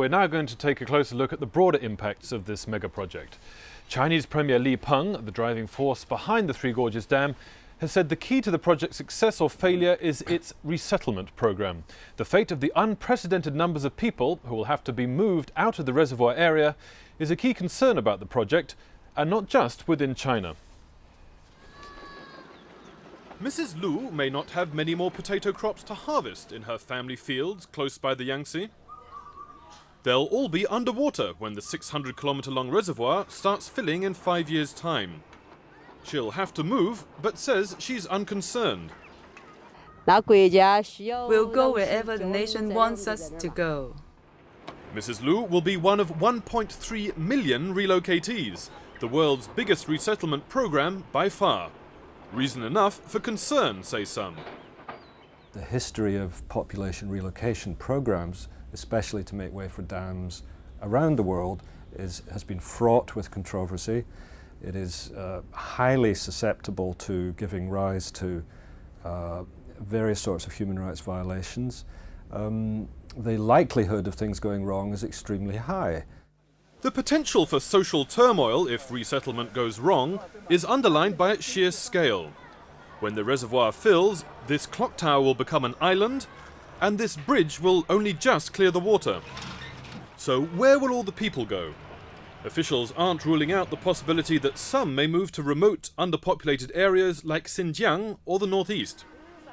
we're now going to take a closer look at the broader impacts of this mega project. Chinese Premier Li Peng, the driving force behind the Three Gorges Dam, has said the key to the project's success or failure is its resettlement program. The fate of the unprecedented numbers of people who will have to be moved out of the reservoir area is a key concern about the project, and not just within China. Mrs. Lu may not have many more potato crops to harvest in her family fields close by the Yangtze. They'll all be underwater when the 600-kilometre-long reservoir starts filling in 5 years' time. She'll have to move, but says she's unconcerned. We'll go wherever the nation wants us to go. Mrs. Lu will be one of 1.3 million relocatees, the world's biggest resettlement program by far. Reason enough for concern, say some. The history of population relocation programs, especially to make way for dams around the world, has been fraught with controversy. It is highly susceptible to giving rise to various sorts of human rights violations. The likelihood of things going wrong is extremely high. The potential for social turmoil if resettlement goes wrong is underlined by its sheer scale. When the reservoir fills, this clock tower will become an island, and this bridge will only just clear the water. So where will all the people go? Officials aren't ruling out the possibility that some may move to remote, underpopulated areas like Xinjiang or the northeast.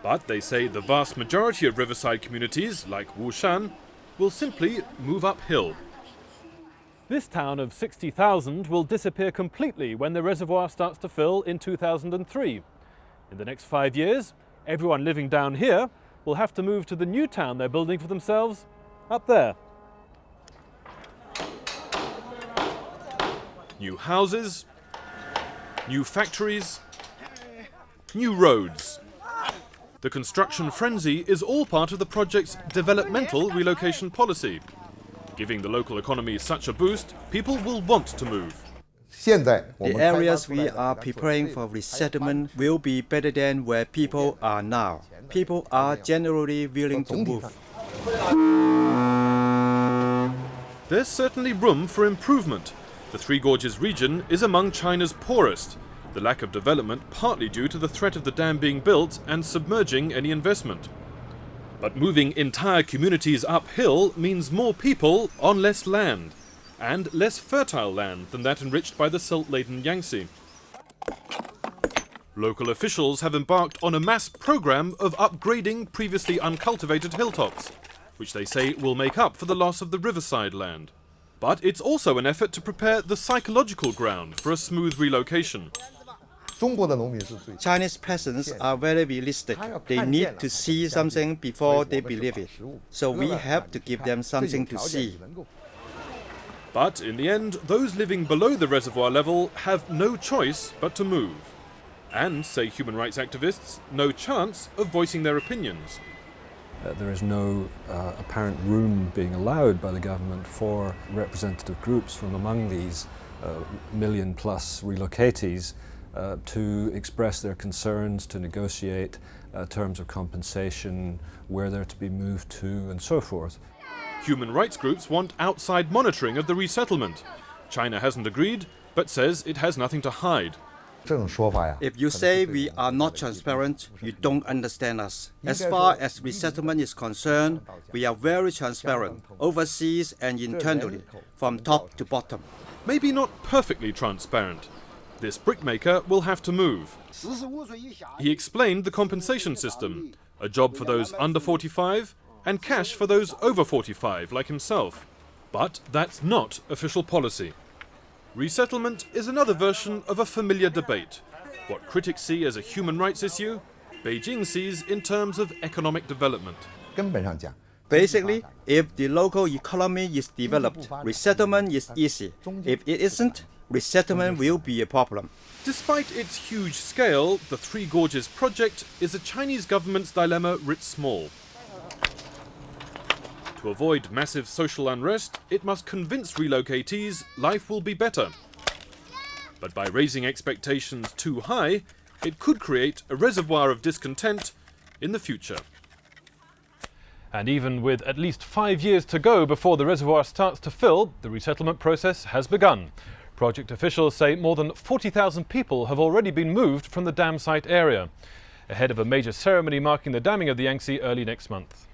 But they say the vast majority of riverside communities, like Wushan, will simply move uphill. This town of 60,000 will disappear completely when the reservoir starts to fill in 2003. In the next 5 years, everyone living down here will have to move to the new town they're building for themselves up there. New houses, new factories, new roads. The construction frenzy is all part of the project's developmental relocation policy. Giving the local economy such a boost, people will want to move. The areas we are preparing for resettlement will be better than where people are now. People are generally willing to move. There's certainly room for improvement. The Three Gorges region is among China's poorest, the lack of development partly due to the threat of the dam being built and submerging any investment. But moving entire communities uphill means more people on less land, and less fertile land than that enriched by the silt-laden Yangtze. Local officials have embarked on a mass program of upgrading previously uncultivated hilltops, which they say will make up for the loss of the riverside land. But it's also an effort to prepare the psychological ground for a smooth relocation. Chinese peasants are very realistic. They need to see something before they believe it. So we have to give them something to see. But in the end, those living below the reservoir level have no choice but to move. And, say human rights activists, no chance of voicing their opinions. There is no apparent room being allowed by the government for representative groups from among these million-plus relocatees to express their concerns, to negotiate terms of compensation, where they're to be moved to, and so forth. Human rights groups want outside monitoring of the resettlement. China hasn't agreed, but says it has nothing to hide. If you say we are not transparent, you don't understand us. As far as resettlement is concerned, we are very transparent, overseas and internally, from top to bottom. Maybe not perfectly transparent. This brickmaker will have to move. He explained the compensation system, a job for those under 45 and cash for those over 45 like himself. But that's not official policy. Resettlement is another version of a familiar debate. What critics see as a human rights issue, Beijing sees in terms of economic development. Basically, if the local economy is developed, resettlement is easy. If it isn't, resettlement will be a problem. Despite its huge scale, the Three Gorges project is a Chinese government's dilemma writ small. To avoid massive social unrest, it must convince relocatees life will be better. But by raising expectations too high, it could create a reservoir of discontent in the future. And even with at least 5 years to go before the reservoir starts to fill, the resettlement process has begun. Project officials say more than 40,000 people have already been moved from the dam site area, ahead of a major ceremony marking the damming of the Yangtze early next month.